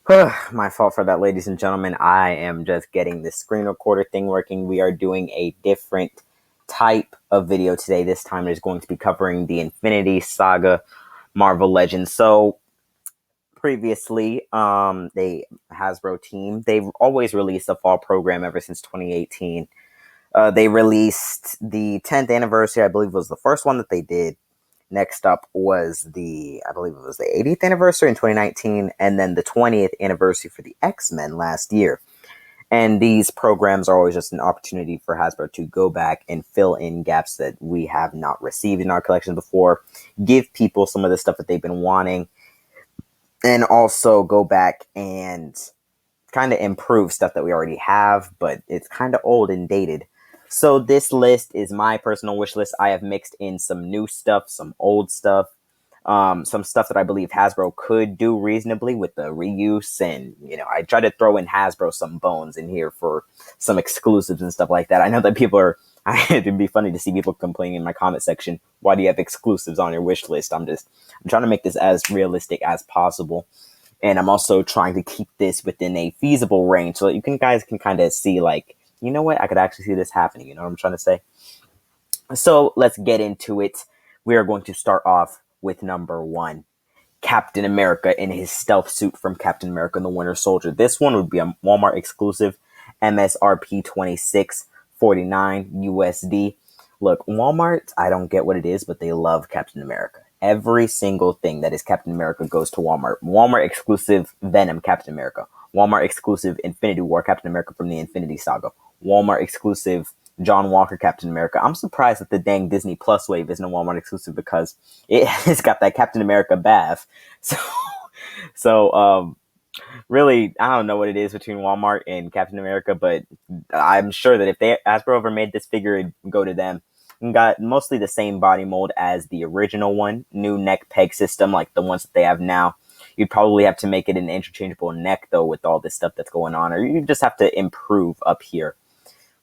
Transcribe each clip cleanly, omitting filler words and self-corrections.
My fault for that, ladies and gentlemen. I am just getting this screen recorder thing working. We are doing a different type of video today. This time it is going to be covering the Infinity Saga Marvel Legends. So previously, they Hasbro team, they've always released a fall program ever since 2018. They released the 10th anniversary, I believe was the first one that they did. Next up was I believe it was the 80th anniversary in 2019, and then the 20th anniversary for the X-Men last year. And these programs are always just an opportunity for Hasbro to go back and fill in gaps that we have not received in our collection before, give people some of the stuff that they've been wanting, and also go back and kind of improve stuff that we already have, but it's kind of old and dated. So this list is my personal wish list. I have mixed in some new stuff, some old stuff, some stuff that I believe Hasbro could do reasonably with the reuse, and I try to throw in Hasbro some bones in here for some exclusives and stuff like that. I know that people are. It'd be funny to see people complaining in my comment section. Why do you have exclusives on your wish list? I'm trying to make this as realistic as possible. And I'm also trying to keep this within a feasible range so that guys can kind of see, like, you know what, I could actually see this happening. You know what I'm trying to say? So let's get into it. We are going to start off with number one. Captain America in his stealth suit from Captain America and the Winter Soldier. This one would be a Walmart exclusive, MSRP 26.49 USD. Look, Walmart, I don't get what it is, but they love Captain America. Every single thing that is Captain America goes to Walmart. Walmart exclusive Venom Captain America. Walmart exclusive Infinity War Captain America from the Infinity Saga. Walmart exclusive John Walker Captain America. I'm surprised that the dang Disney Plus wave isn't a Walmart exclusive because it has got that Captain America bath. So, so really, I don't know what it is between Walmart and Captain America, but I'm sure that if Hasbro ever made this figure, it'd go to them. And got mostly the same body mold as the original one, new neck peg system like the ones that they have now. You'd probably have to make it an interchangeable neck though with all this stuff that's going on, or you just have to improve up here.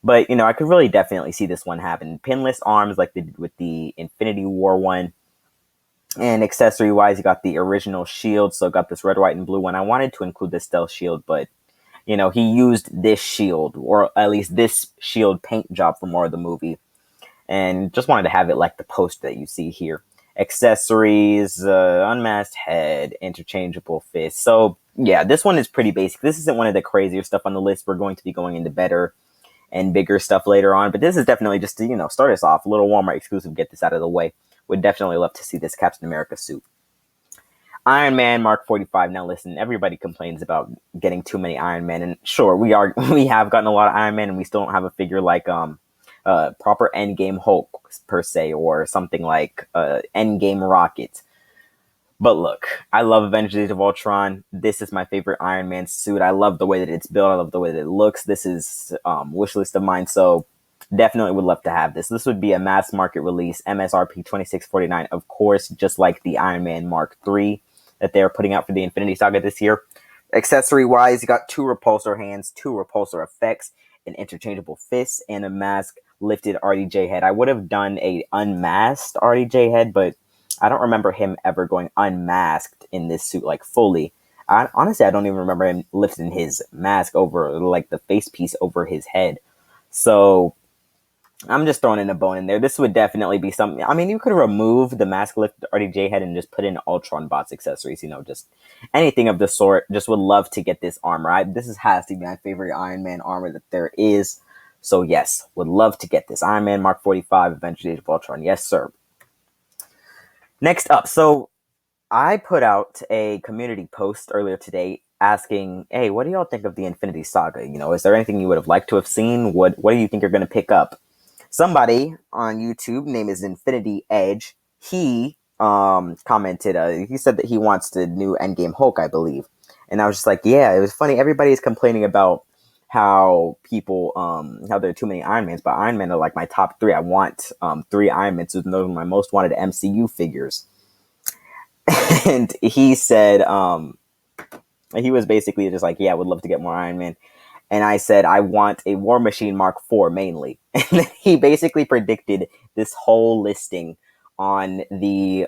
But I could really definitely see this one happen. Pinless arms like they did with the Infinity War one. And accessory wise, you got the original shield, so got this red, white, and blue one. I wanted to include the stealth shield, but he used this shield, or at least this shield paint job for more of the movie, and just wanted to have it like the poster that you see here. Accessories, unmasked head, interchangeable fist. So yeah, this one is pretty basic. This isn't one of the crazier stuff on the list. We're going to be going into better and bigger stuff later on, but this is definitely just to start us off. A little Walmart exclusive, get this out of the way. Would definitely love to see this Captain America suit. Iron Man Mark 45. Now listen, everybody complains about getting too many Iron Men, and sure, we have gotten a lot of Iron Man, and we still don't have a figure like proper Endgame Hulk per se, or something like Endgame Rocket. But look, I love Avengers of Ultron. This is my favorite Iron Man suit. I love the way that it's built. I love the way that it looks. This is wish list of mine, so definitely would love to have this. This would be a mass market release, MSRP 26.49, of course, just like the Iron Man Mark III that they're putting out for the Infinity Saga this year. Accessory wise, you got two repulsor hands, two repulsor effects, an interchangeable fist, and a mask lifted RDJ head. I would have done a unmasked RDJ head, but I don't remember him ever going unmasked in this suit, like fully. Honestly, I don't even remember him lifting his mask over, like the face piece over his head. So I'm just throwing in a bone in there. This would definitely be something. I mean, you could remove the mask lift RDJ head and just put in Ultron bots accessories, just anything of the sort. Just would love to get this armor. Has to be my favorite Iron Man armor that there is. So yes, would love to get this Iron Man Mark 45 Avengers Age of Ultron. Yes, sir. Next up, so I put out a community post earlier today asking, hey, what do y'all think of the Infinity Saga? Is there anything you would have liked to have seen? What do you think you're going to pick up? Somebody on YouTube, name is Infinity Edge, he commented, he said that he wants the new Endgame Hulk, I believe. And I was just like, yeah, it was funny. Everybody's complaining about how there are too many Iron Mans, but Iron Man are like my top three. I want 3 Iron Mans, so those are my most wanted MCU figures. And he said, he was basically just like, yeah, I would love to get more Iron Man. And I said, I want a War Machine Mark IV mainly. And then he basically predicted this whole listing on the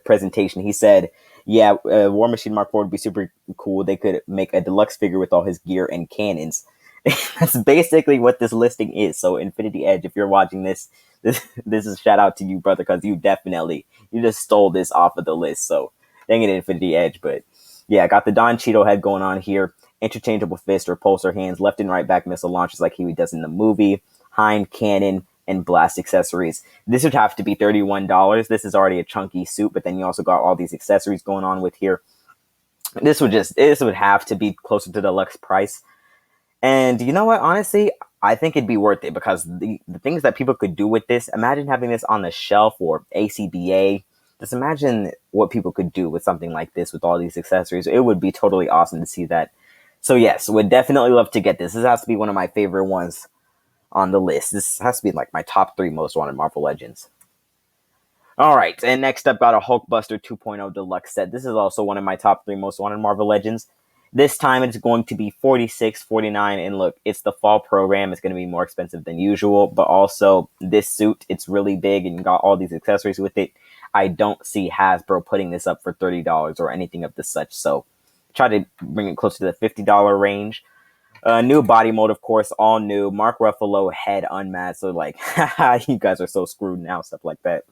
presentation. He said, Yeah, War Machine Mark IV would be super cool. They could make a deluxe figure with all his gear and cannons. That's basically what this listing is. So Infinity Edge, if you're watching this is a shout out to you, brother, because you just stole this off of the list. So dang it, Infinity Edge. But yeah, I got the Don Cheeto head going on here. Interchangeable fist, repulsor hands, left and right back missile launchers like he does in the movie. Hind cannon and blast accessories. This would have to be $31. This is already a chunky suit, but then you also got all these accessories going on with here. This would have to be closer to the deluxe price. And you know what? Honestly, I think it'd be worth it because the things that people could do with this, imagine having this on the shelf or ACBA. Just imagine what people could do with something like this with all these accessories. It would be totally awesome to see that. So yes, would definitely love to get this. This has to be one of my favorite ones on the list. This has to be like my top 3 most wanted Marvel Legends. All right, and next up, got a Hulkbuster 2.0 deluxe set. This is also one of my top 3 most wanted Marvel Legends. This time it's going to be $46.49, and look, it's the fall program. It's going to be more expensive than usual, but also this suit, it's really big and got all these accessories with it. I don't see Hasbro putting this up for $30 or anything of the such, so try to bring it closer to the $50 range. New body mold, of course, all new. Mark Ruffalo head unmasked, so like, you guys are so screwed now, stuff like that.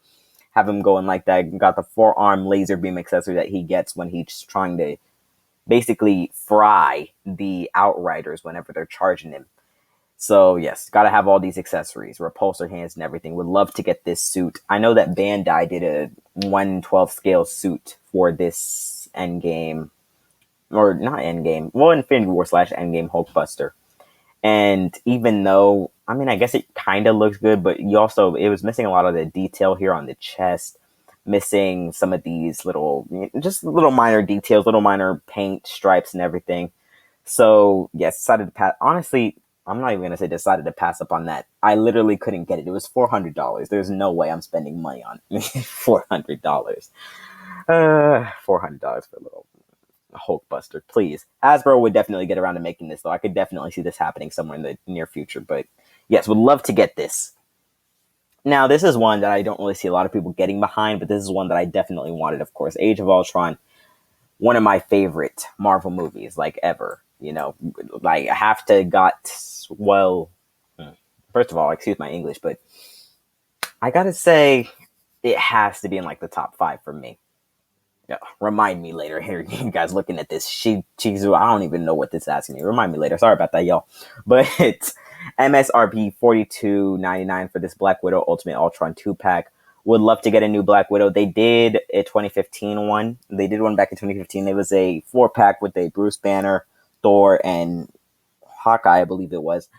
Have him going like that. Got the forearm laser beam accessory that he gets when he's trying to basically fry the Outriders whenever they're charging him. So yes, gotta have all these accessories, repulsor hands and everything. Would love to get this suit. I know that Bandai did a 1/12 scale suit for this Endgame, or not Endgame, well, Infinity War / Endgame Hulkbuster. And even though, I mean, I guess it kind of looks good, but it was missing a lot of the detail here on the chest, missing some of these just little minor details, little minor paint stripes and everything. So, yes, decided to pass. Honestly, I'm not even going to say decided to pass up on that. I literally couldn't get it. It was $400. There's no way I'm spending money on $400. $400 for a little Hulkbuster, please. Hasbro would definitely get around to making this, though. I could definitely see this happening somewhere in the near future. But yes, would love to get this. Now, this is one that I don't really see a lot of people getting behind, but this is one that I definitely wanted, of course. Age of Ultron, one of my favorite Marvel movies, like, ever. You know, like, I have to first of all, excuse my English, but I gotta say, it has to be in, like, the top 5 for me. Yeah, remind me later. Here, you guys looking at this. I don't even know what this is asking me. Remind me later. Sorry about that, y'all. But it's MSRP $42.99 for this Black Widow Ultimate Ultron 2-pack. Would love to get a new Black Widow. They did a 2015 one. They did one back in 2015. It was a 4-pack with a Bruce Banner, Thor, and Hawkeye, I believe it was.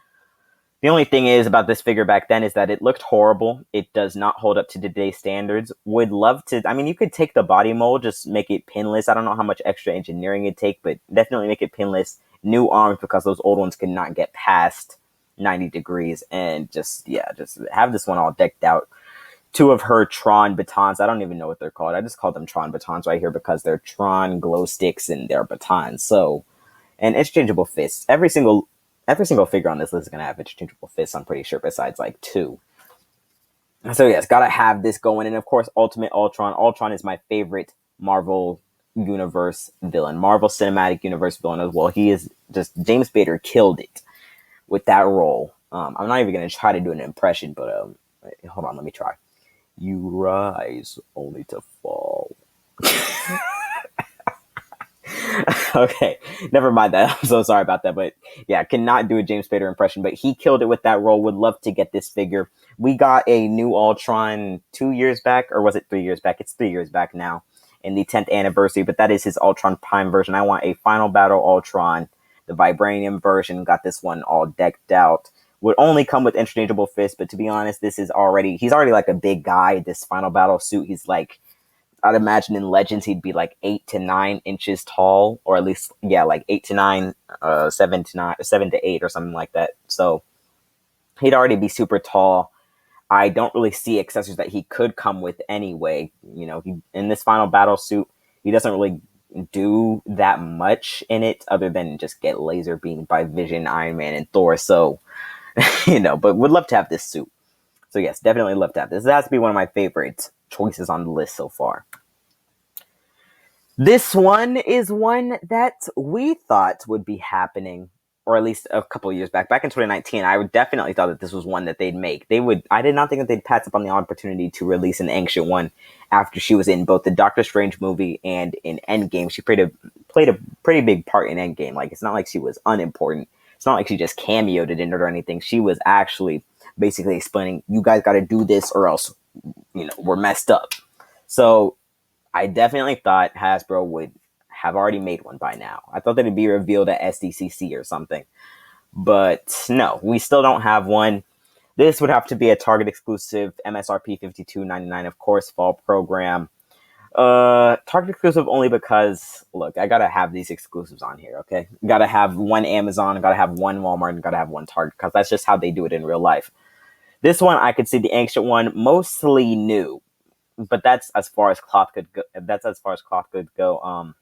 The only thing is about this figure back then is that it looked horrible. It does not hold up to today's standards. Would love to, I mean, you could take the body mold, just make it pinless. I don't know how much extra engineering it'd take, but definitely make it pinless. New arms, because those old ones could not get past 90 degrees. And just have this one all decked out. 2 of her Tron batons. I don't even know what they're called. I just call them Tron batons right here because they're Tron glow sticks and they're batons. So, and interchangeable fists. Every single figure on this list is going to have interchangeable fists, I'm pretty sure, besides like 2. So yes, gotta have this going. And of course, Ultimate Ultron. Ultron is my favorite Marvel Universe villain. Marvel Cinematic Universe villain as well. He is just, James Spader killed it with that role. I'm not even going to try to do an impression, but hold on, let me try. You rise only to fall. Okay, never mind that. I'm so sorry about that, but yeah, cannot do a James Spader impression, but he killed it with that role. Would love to get this figure. We got a new Ultron 2 years back, or was it 3 years back? It's 3 years back now in the 10th anniversary, but that is his Ultron Prime version. I want a Final Battle Ultron, the Vibranium version. Got this one all decked out. Would only come with interchangeable fists, but to be honest, he's already like a big guy. This Final Battle suit, he's like, I'd imagine in Legends he'd be like 8 to 9 inches tall, or at least, yeah, like 8 to 9, 7 to 8 or something like that. So he'd already be super tall. I don't really see accessories that he could come with anyway. You know, in this Final Battle suit, he doesn't really do that much in it other than just get laser beamed by Vision, Iron Man, and Thor. So, you know, but would love to have this suit. So yes, definitely love to have this. This has to be one of my favorite choices on the list so far. This one is one that we thought would be happening, or at least a couple of years back. Back in 2019, I would definitely thought that this was one that they'd make. They would. I did not think that they'd pass up on the opportunity to release an Ancient One after she was in both the Doctor Strange movie and in Endgame. She played a pretty big part in Endgame. Like, it's not like she was unimportant. It's not like she just cameoed in it or anything. She was actually basically explaining, "You guys got to do this, or else, we're messed up." So I definitely thought Hasbro would have already made one by now. I thought that it'd be revealed at SDCC or something. But no, we still don't have one. This would have to be a Target exclusive, MSRP $52.99, of course, fall program. Target exclusive only because, look, I gotta have these exclusives on here, okay? Gotta have one Amazon, gotta have one Walmart, and gotta have one Target, because that's just how they do it in real life. This one, I could see the Ancient One, mostly new, but that's as far as cloth could go. That's as far as cloth goods go.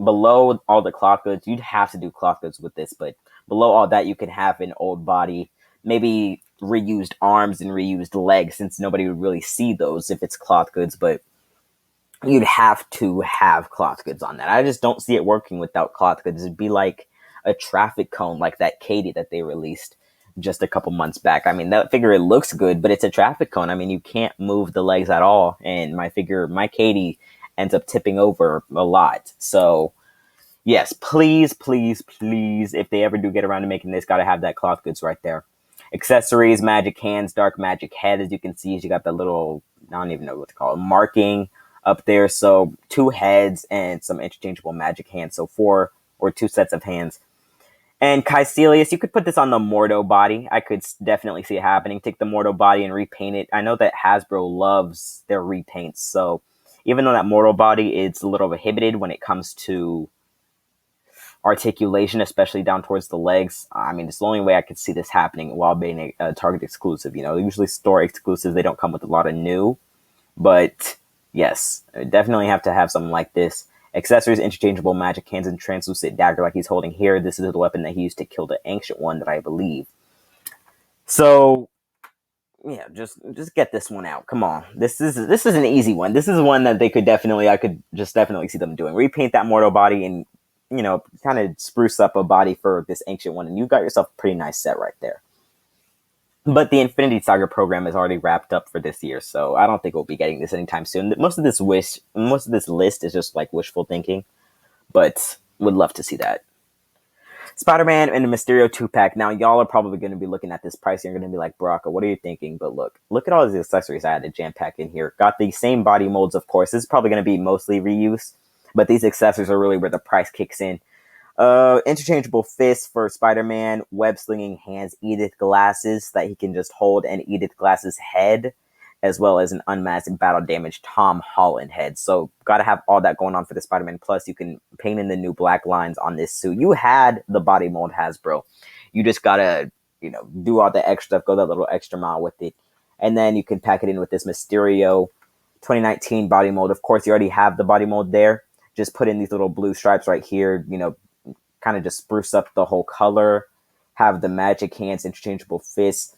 Below all the cloth goods, you'd have to do cloth goods with this, but below all that, you can have an old body, maybe reused arms and reused legs, since nobody would really see those if it's cloth goods, but you'd have to have cloth goods on that. I just don't see it working without cloth goods. It'd be like a traffic cone, like that Katie that they released just a couple months back. I mean, that figure, it looks good, but it's a traffic cone. I mean, you can't move the legs at all. And my Katie ends up tipping over a lot. So yes, please, please, please, if they ever do get around to making this, gotta have that cloth goods right there. Accessories, magic hands, dark magic head. As you can see, you got that little, I don't even know what to call it, marking up there. So 2 heads and some interchangeable magic hands. So 4 or 2 sets of hands. And Caecilius, you could put this on the Mordo body. I could definitely see it happening. Take the Mordo body and repaint it. I know that Hasbro loves their repaints. So even though that Mordo body is a little inhibited when it comes to articulation, especially down towards the legs. I mean, it's the only way I could see this happening while being a Target exclusive. Usually store exclusives, they don't come with a lot of new, but yes, I definitely have to have something like this. Accessories, interchangeable magic hands, and translucent dagger like he's holding here. This is the weapon that he used to kill the Ancient One, that I believe. So yeah, just get this one out. Come on, this is an easy one. This is one that I could just definitely see them doing. Repaint that Mortal body and kind of spruce up a body for this Ancient One, and you got yourself a pretty nice set right there. But the Infinity Saga program is already wrapped up for this year, so I don't think we'll be getting this anytime soon. Most of this list is just like wishful thinking, but would love to see that. Spider-Man and the Mysterio 2-pack. Now, y'all are probably going to be looking at this price and you're going to be like, Baraka, what are you thinking? But look at all these accessories I had to jam pack in here. Got the same body molds, of course. This is probably going to be mostly reuse, but these accessories are really where the price kicks in. Interchangeable fists for Spider-Man, web-slinging hands, Edith glasses that he can just hold, and Edith glasses head, as well as an unmasked battle damage Tom Holland head. So gotta have all that going on for the Spider-Man. Plus, you can paint in the new black lines on this suit. You had the body mold Hasbro. You just gotta, do all the extra stuff, go that little extra mile with it. And then you can pack it in with this Mysterio 2019 body mold. Of course, you already have the body mold there. Just put in these little blue stripes right here, kind of just spruce up the whole color. Have the magic hands, interchangeable fists,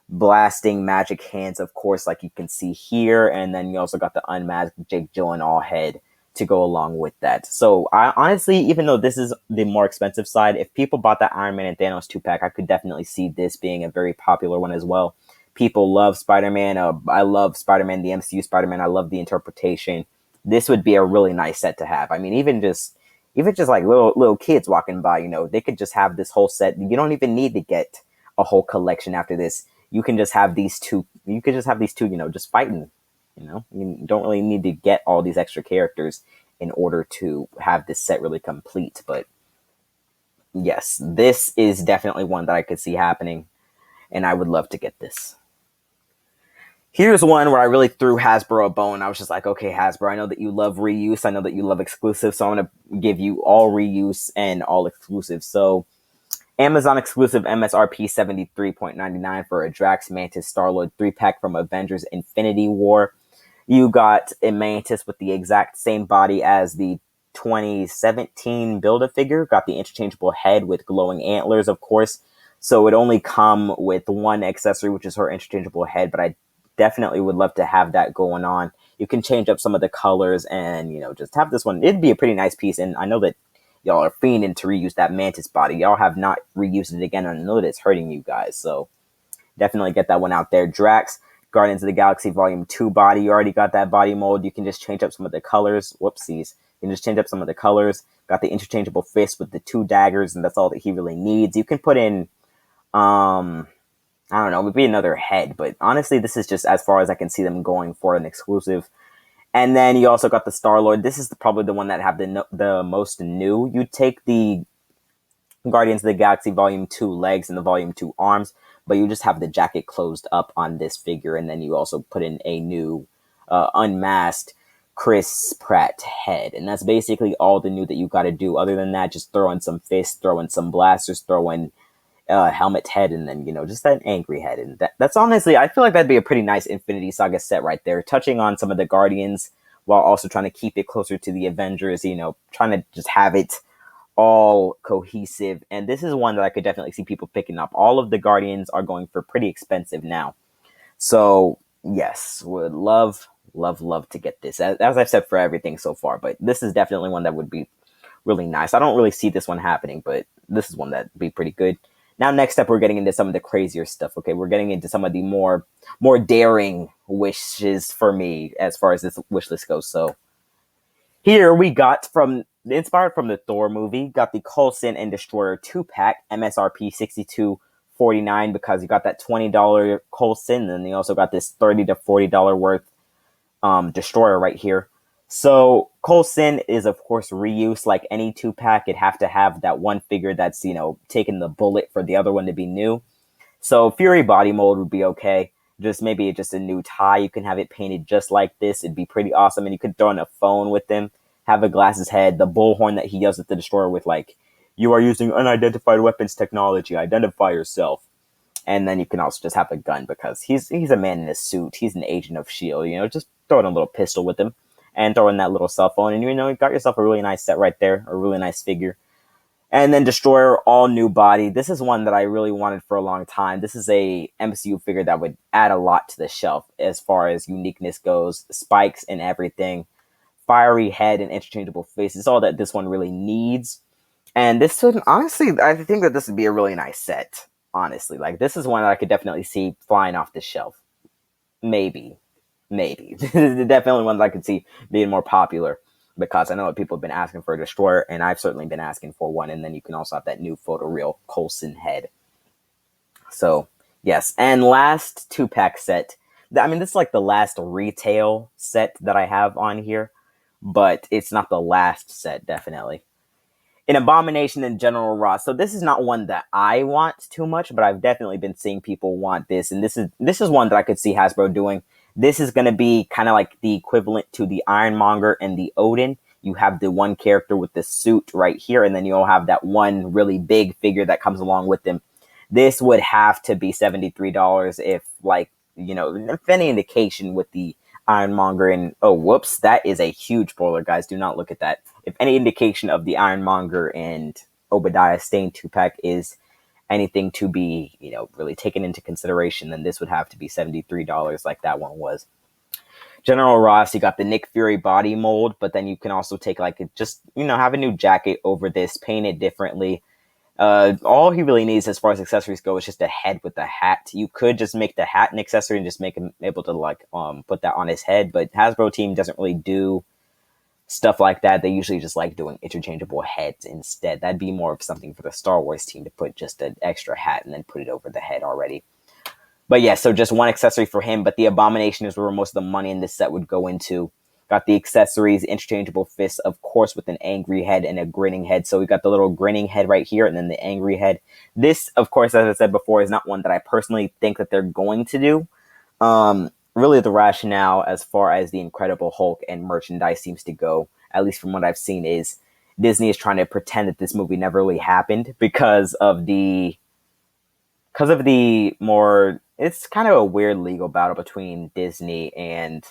blasting magic hands, of course, like you can see here. And then you also got the unmasked Jake Gyllenhaal head to go along with that. So I honestly, even though this is the more expensive side, if people bought that Iron Man and Thanos 2-pack, I could definitely see this being a very popular one as well. People love Spider-Man. I love Spider-Man, the MCU Spider-Man. I love the interpretation. This would be a really nice set to have. I mean, even just like little kids walking by, they could just have this whole set. You don't even need to get a whole collection after this. You can just have these two. You could just have these two, just fighting. You don't really need to get all these extra characters in order to have this set really complete. But yes, this is definitely one that I could see happening, and I would love to get this. Here's one where I really threw Hasbro a bone. I was just like, okay, Hasbro, I know that you love reuse. I know that you love exclusive. So I'm going to give you all reuse and all exclusive. So Amazon exclusive MSRP $73.99 for a Drax Mantis Star-Lord 3-pack from Avengers Infinity War. You got a Mantis with the exact same body as the 2017 Build-A-Figure. Got the interchangeable head with glowing antlers, of course. So it only come with one accessory, which is her interchangeable head, but I definitely would love to have that going on. you can change up some of the colors and, just have this one. It'd be a pretty nice piece. And I know that y'all are fiending to reuse that Mantis body. Y'all have not reused it again. I know that it's hurting you guys. So definitely get that one out there. Drax, Guardians of the Galaxy Volume 2 body. You already got that body mold. You can just change up some of the colors. Whoopsies. You can just change up some of the colors. Got the interchangeable fist with the 2 daggers, and that's all that he really needs. You can put in, I don't know, maybe another head, but honestly, this is just as far as I can see them going for an exclusive. And then you also got the Star-Lord. This is probably the one that have the most new. You take the Guardians of the Galaxy Volume 2 legs and the Volume 2 arms, but you just have the jacket closed up on this figure, and then you also put in a new unmasked Chris Pratt head. And that's basically all the new that you got to do. Other than that, just throw in some fists, throw in some blasters, throw in helmet head, and then, just that angry head. And that's honestly, I feel like that'd be a pretty nice Infinity Saga set right there, touching on some of the Guardians while also trying to keep it closer to the Avengers, trying to just have it all cohesive. And this is one that I could definitely see people picking up. All of the Guardians are going for pretty expensive now. So yes, would love to get this, as I've said for everything so far, but this is definitely one that would be really nice. I don't really see this one happening, but this is one that'd be pretty good. Now, next up, we're getting into some of the crazier stuff. Okay, we're getting into some of the more daring wishes for me as far as this wish list goes. So here we got inspired from the Thor movie, got the Coulson and Destroyer 2-pack, MSRP $62.49, because you got that $20 Coulson, and then you also got this $30 to $40 worth Destroyer right here. So Coulson is, of course, reuse. Like any 2-pack, it'd have to have that one figure that's, taking the bullet for the other one to be new. So Fury body mold would be okay. Maybe a new tie. You can have it painted just like this. It'd be pretty awesome. And you could throw in a phone with him, have a glasses head, the bullhorn that he yells at the Destroyer with, like, "You are using unidentified weapons technology. Identify yourself." And then you can also just have a gun, because he's a man in a suit. He's an agent of S.H.I.E.L.D. Just throw in a little pistol with him and throw in that little cell phone. And, you got yourself a really nice set right there, a really nice figure. And then Destroyer, all new body. This is one that I really wanted for a long time. This is a MCU figure that would add a lot to the shelf as far as uniqueness goes. Spikes and everything. Fiery head and interchangeable face. It's all that this one really needs. And this would, honestly, I think that this would be a really nice set. Honestly, like, this is one that I could definitely see flying off the shelf. Maybe. Definitely one that I could see being more popular, because I know that people have been asking for a Destroyer, and I've certainly been asking for one. And then you can also have that new photoreal Coulson head. So yes, and last 2-pack set. I mean, this is like the last retail set that I have on here, but it's not the last set, definitely. An Abomination and General Ross. So this is not one that I want too much, but I've definitely been seeing people want this, and this is one that I could see Hasbro doing. This is going to be kind of like the equivalent to the Ironmonger and the Odin. You have the one character with the suit right here, and then you'll have that one really big figure that comes along with them. This would have to be $73 if, like, if any indication with the Ironmonger and, oh, whoops, that is a huge spoiler, guys. Do not look at that. If any indication of the Ironmonger and Obadiah Stane 2-pack is anything to be, really taken into consideration, then this would have to be $73 like that one was. General Ross, you got the Nick Fury body mold, but then you can also take, like, have a new jacket over this, paint it differently. All he really needs as far as accessories go is just a head with a hat. You could just make the hat an accessory and just make him able to, like, put that on his head, but Hasbro team doesn't really do stuff like that. They usually just like doing interchangeable heads instead. That'd be more of something for the Star Wars team, to put just an extra hat and then put it over the head already. But yeah, so just one accessory for him, but the Abomination is where most of the money in this set would go into. Got the accessories, interchangeable fists, of course, with an angry head and a grinning head. So we got the little grinning head right here, and then the angry head. This, of course, as I said before, is not one that I personally think that they're going to do. Really, the rationale as far as the Incredible Hulk and merchandise seems to go, at least from what I've seen, is Disney is trying to pretend that this movie never really happened because of the more, it's kind of a weird legal battle between Disney and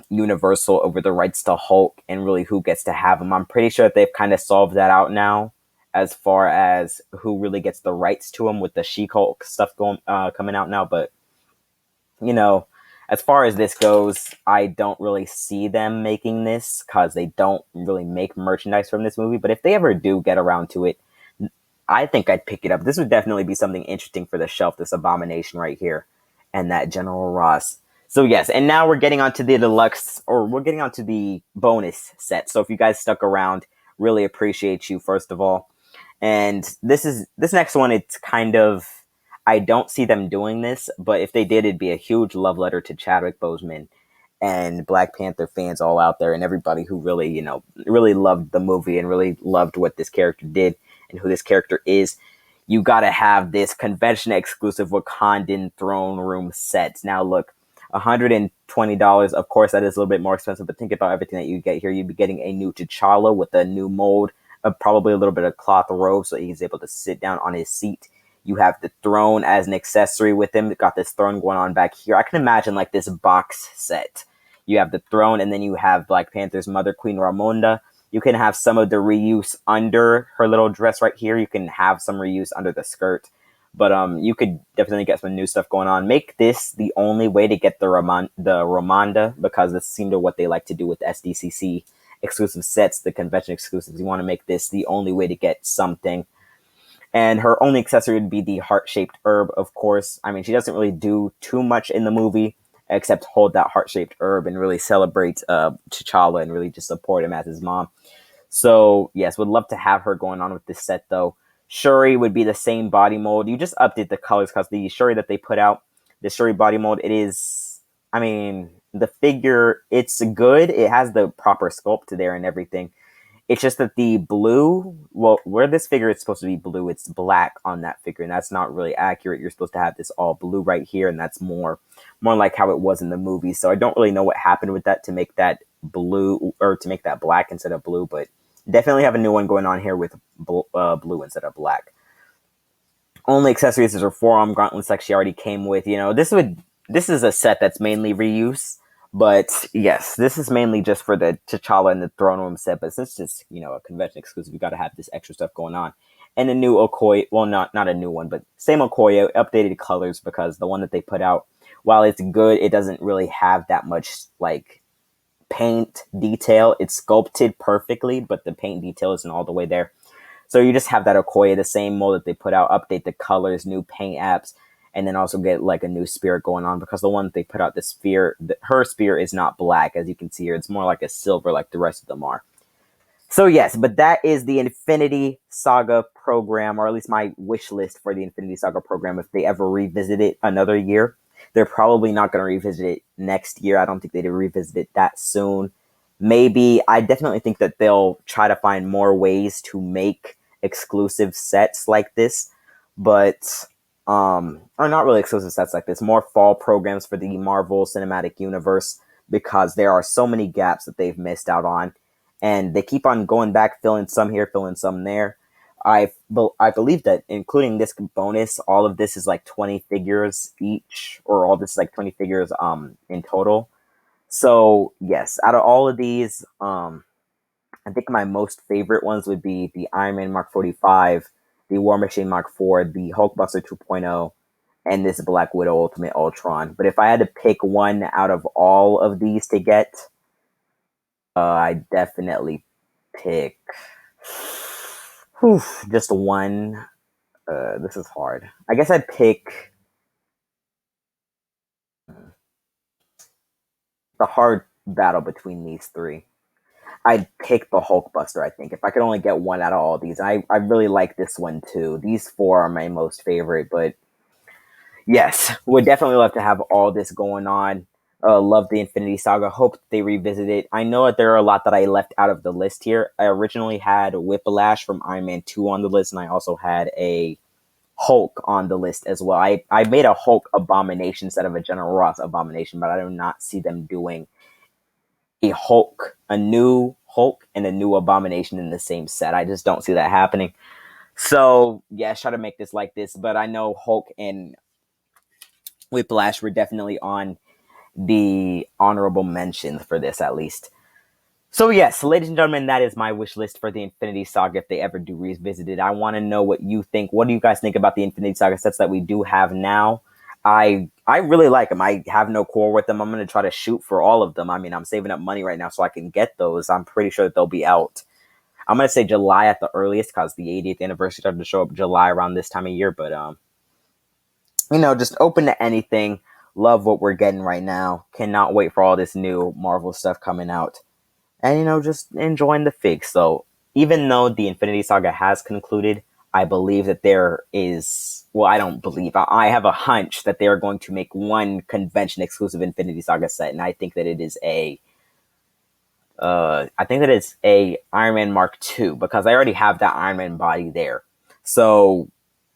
Universal over the rights to Hulk and really who gets to have him. I'm pretty sure that they've kind of solved that out now, as far as who really gets the rights to him with the She-Hulk stuff coming out now. But as far as this goes, I don't really see them making this because they don't really make merchandise from this movie. But if they ever do get around to it, I think I'd pick it up. This would definitely be something interesting for the shelf, this Abomination right here, and that General Ross. So yes, and now we're getting onto the deluxe, or we're getting onto the bonus set. So if you guys stuck around, really appreciate you, first of all. And this next one, it's kind of, I don't see them doing this, but if they did, it'd be a huge love letter to Chadwick Boseman and Black Panther fans all out there, and everybody who really, really loved the movie and really loved what this character did and who this character is. You gotta have this convention exclusive Wakandan throne room set. Now look, $120. Of course, that is a little bit more expensive, but think about everything that you get here. You'd be getting a new T'Challa with a new mold, probably a little bit of cloth robe so he's able to sit down on his seat. You have the throne as an accessory with him. Got this throne going on back here. I can imagine like this box set. You have the throne, and then you have Black Panther's mother, Queen Ramonda. You can have some of the reuse under her little dress right here. You can have some reuse under the skirt. But you could definitely get some new stuff going on. Make this the only way to get the Ramonda, because this seemed to what they like to do with SDCC exclusive sets, the convention exclusives. You want to make this the only way to get something. And her only accessory would be the heart-shaped herb, of course. I mean, she doesn't really do too much in the movie except hold that heart-shaped herb and really celebrate T'Challa and really just support him as his mom. So, yes, would love to have her going on with this set, though. Shuri would be the same body mold. You just update the colors because the Shuri that they put out, the Shuri body mold, it is, I mean, the figure, it's good. It has the proper sculpt there and everything. It's just that the blue, well, where this figure is supposed to be blue, it's black on that figure, and that's not really accurate. You're supposed to have this all blue right here, and that's more like how it was in the movie. So I don't really know what happened with that to make that blue, or to make that black instead of blue, but definitely have a new one going on here with blue instead of black. Only accessories is her forearm gauntlets like she already came with. This is a set that's mainly reuse. But yes, this is mainly just for the T'Challa and the throne room set. But since it's a convention exclusive, we got to have this extra stuff going on. And a new Okoye, well, not a new one, but same Okoye, updated colors, because the one that they put out, while it's good, it doesn't really have that much like paint detail. It's sculpted perfectly, but the paint detail isn't all the way there. So you just have that Okoye, the same mold that they put out, update the colors, new paint apps, and then also get like a new spirit going on, because the one that they put out, the spear, her spear is not black, as you can see here. It's more like a silver like the rest of them are. So yes, but that is the Infinity Saga program, or at least my wish list for the Infinity Saga program if they ever revisit it another year. They're probably not going to revisit it next year. I don't think they'd revisit it that soon. Maybe, I definitely think that they'll try to find more ways to make exclusive sets like this, but or not really exclusive sets like this, more fall programs for the Marvel Cinematic Universe, because there are so many gaps that they've missed out on, and they keep on going back, filling some here, filling some there. I believe that including this bonus, all of this is like 20 figures each, or all this is like 20 figures in total. So yes, out of all of these, I think my most favorite ones would be the Iron Man Mark 45, the War Machine Mark 4, the Hulkbuster 2.0, and this Black Widow Ultimate Ultron. But if I had to pick one out of all of these to get, I definitely pick just one. This is hard. I guess I'd pick the hard battle between these three. I'd pick the Hulkbuster, I think. If I could only get one out of all these. I really like this one, too. These four are my most favorite, but yes, would definitely love to have all this going on. Love the Infinity Saga. Hope they revisit it. I know that there are a lot that I left out of the list here. I originally had Whiplash from Iron Man 2 on the list, and I also had a Hulk on the list as well. I made a Hulk Abomination instead of a General Ross Abomination, but I do not see them doing a new Hulk and a new Abomination in the same set. I just don't see that happening. So, yeah, try to make this like this, but I know Hulk and Whiplash were definitely on the honorable mention for this, at least. So yes, ladies and gentlemen, that is my wish list for the Infinity Saga if they ever do revisit it. I want to know what you think. What do you guys think about the Infinity Saga sets that we do have now? I really like them. I have no quarrel with them. I'm going to try to shoot for all of them. I mean, I'm saving up money right now so I can get those. I'm pretty sure that they'll be out. I'm going to say July at the earliest because the 80th anniversary started to show up July around this time of year. But, just open to anything. Love what we're getting right now. Cannot wait for all this new Marvel stuff coming out. And, just enjoying the fix. So, even though the Infinity Saga has concluded, I believe that there is, well, I don't believe, I have a hunch that they are going to make one convention exclusive Infinity Saga set, and I think that it is a Iron Man Mark II, because I already have that Iron Man body there. So,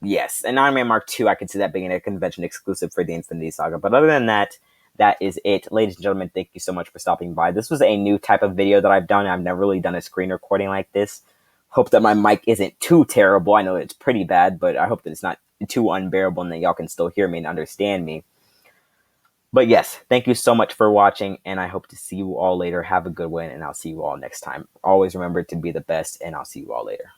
yes, an Iron Man Mark II, I could see that being a convention exclusive for the Infinity Saga. But other than that, that is it. Ladies and gentlemen, thank you so much for stopping by. This was a new type of video that I've done. I've never really done a screen recording like this. Hope that my mic isn't too terrible. I know it's pretty bad, but I hope that it's not too unbearable and that y'all can still hear me and understand me. But yes, thank you so much for watching, and I hope to see you all later. Have a good one, and I'll see you all next time. Always remember to be the best, and I'll see you all later.